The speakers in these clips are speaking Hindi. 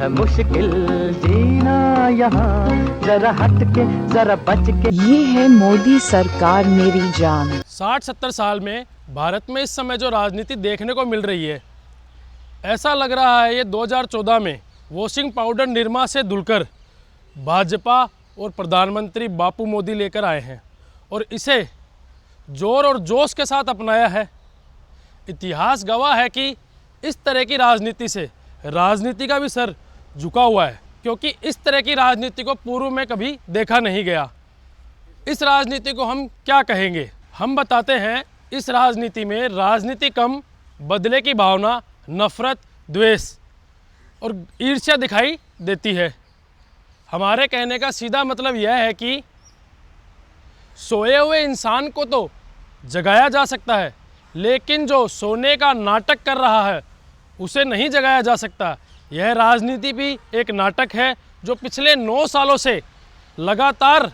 है मुश्किल जीना यहाँ, जरा हट के जरा बच के। ये है मोदी सरकार मेरी जान। 60-70 साल में भारत में इस समय जो राजनीति देखने को मिल रही है, ऐसा लग रहा है ये 2014 में वॉशिंग पाउडर निरमा से धुलकर भाजपा और प्रधानमंत्री बापू मोदी लेकर आए हैं और इसे जोर और जोश के साथ अपनाया है। इतिहास गवाह है कि इस तरह की राजनीति से राजनीति का भी सर झुका हुआ है, क्योंकि इस तरह की राजनीति को पूर्व में कभी देखा नहीं गया। इस राजनीति को हम क्या कहेंगे? हम बताते हैं, इस राजनीति में राजनीति कम, बदले की भावना, नफरत, द्वेष और ईर्ष्या दिखाई देती है। हमारे कहने का सीधा मतलब यह है कि सोए हुए इंसान को तो जगाया जा सकता है, लेकिन जो सोने का नाटक कर रहा है उसे नहीं जगाया जा सकता। यह राजनीति भी एक नाटक है जो पिछले 9 सालों से लगातार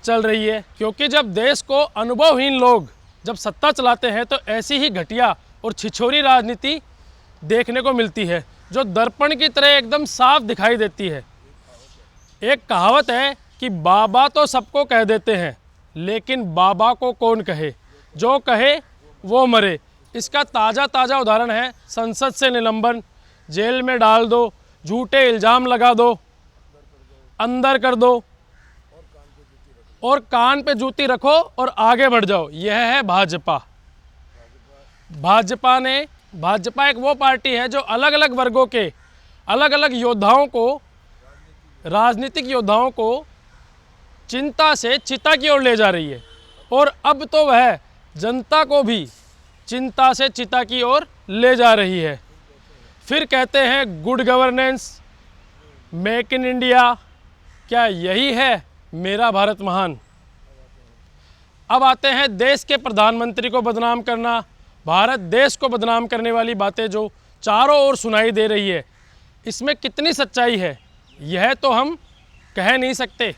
चल रही है, क्योंकि जब देश को अनुभवहीन लोग जब सत्ता चलाते हैं तो ऐसी ही घटिया और छिछोरी राजनीति देखने को मिलती है, जो दर्पण की तरह एकदम साफ दिखाई देती है। एक कहावत है कि बाबा तो सबको कह देते हैं, लेकिन बाबा को कौन कहे, जो कहे वो मरे। इसका ताज़ा उदाहरण है संसद से निलंबन, जेल में डाल दो, झूठे इल्ज़ाम लगा दो, अंदर कर दो और कान पे जूती रखो और आगे बढ़ जाओ। यह है भाजपा। भाजपा एक वो पार्टी है जो अलग अलग वर्गों के अलग अलग योद्धाओं को, राजनीतिक योद्धाओं को चिंता से चिता की ओर ले जा रही है और अब तो वह जनता को भी चिंता से चिता की ओर ले जा रही है। फिर कहते हैं good governance, make in India. क्या यही है मेरा भारत महान? अब आते हैं देश के प्रधानमंत्री को बदनाम करना, भारत देश को बदनाम करने वाली बातें जो चारों ओर सुनाई दे रही है, इसमें कितनी सच्चाई है यह तो हम कह नहीं सकते,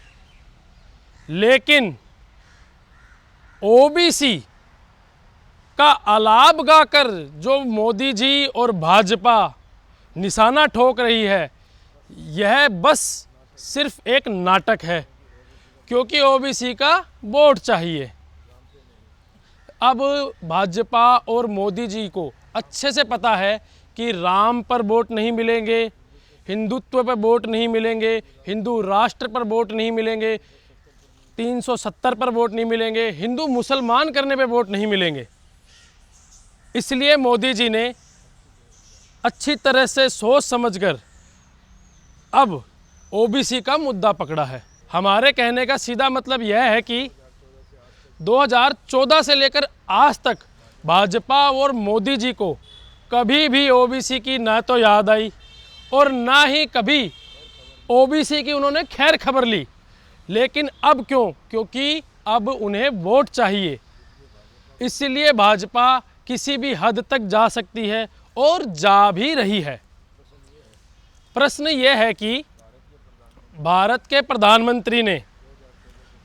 लेकिन ओबीसी का अलाप गाकर जो मोदी जी और भाजपा निशाना ठोक रही है, यह बस सिर्फ एक नाटक है, क्योंकि ओबीसी का वोट चाहिए। अब भाजपा और मोदी जी को अच्छे से पता है कि राम पर वोट नहीं मिलेंगे, हिंदुत्व पर वोट नहीं मिलेंगे, हिंदू राष्ट्र पर वोट नहीं मिलेंगे, 370 पर वोट नहीं मिलेंगे, हिंदू मुसलमान करने पे वोट नहीं मिलेंगे। इसलिए मोदी जी ने अच्छी तरह से सोच समझकर अब ओबीसी का मुद्दा पकड़ा है। हमारे कहने का सीधा मतलब यह है कि 2014 से लेकर आज तक भाजपा और मोदी जी को कभी भी ओबीसी की ना तो याद आई और ना ही कभी ओबीसी की उन्होंने खैर खबर ली। लेकिन अब क्यों? क्योंकि अब उन्हें वोट चाहिए, इसलिए भाजपा किसी भी हद तक जा सकती है और जा भी रही है। प्रश्न यह है कि भारत के प्रधानमंत्री ने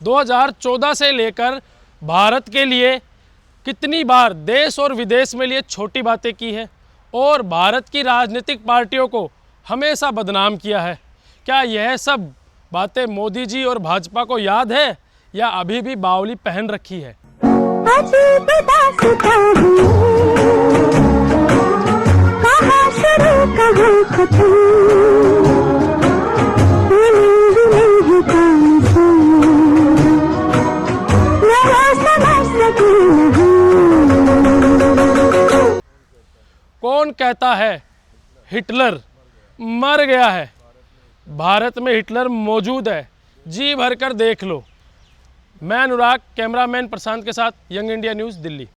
2014 से लेकर भारत के लिए कितनी बार देश और विदेश में लिए छोटी बातें की है और भारत की राजनीतिक पार्टियों को हमेशा बदनाम किया है। क्या यह सब बातें मोदी जी और भाजपा को याद है या अभी भी बावली पहन रखी है? कौन कहता है हिटलर मर गया है? भारत में हिटलर मौजूद है, जी भर कर देख लो। मैं अनुराग, कैमरामैन प्रशांत के साथ, यंग इंडिया न्यूज़, दिल्ली।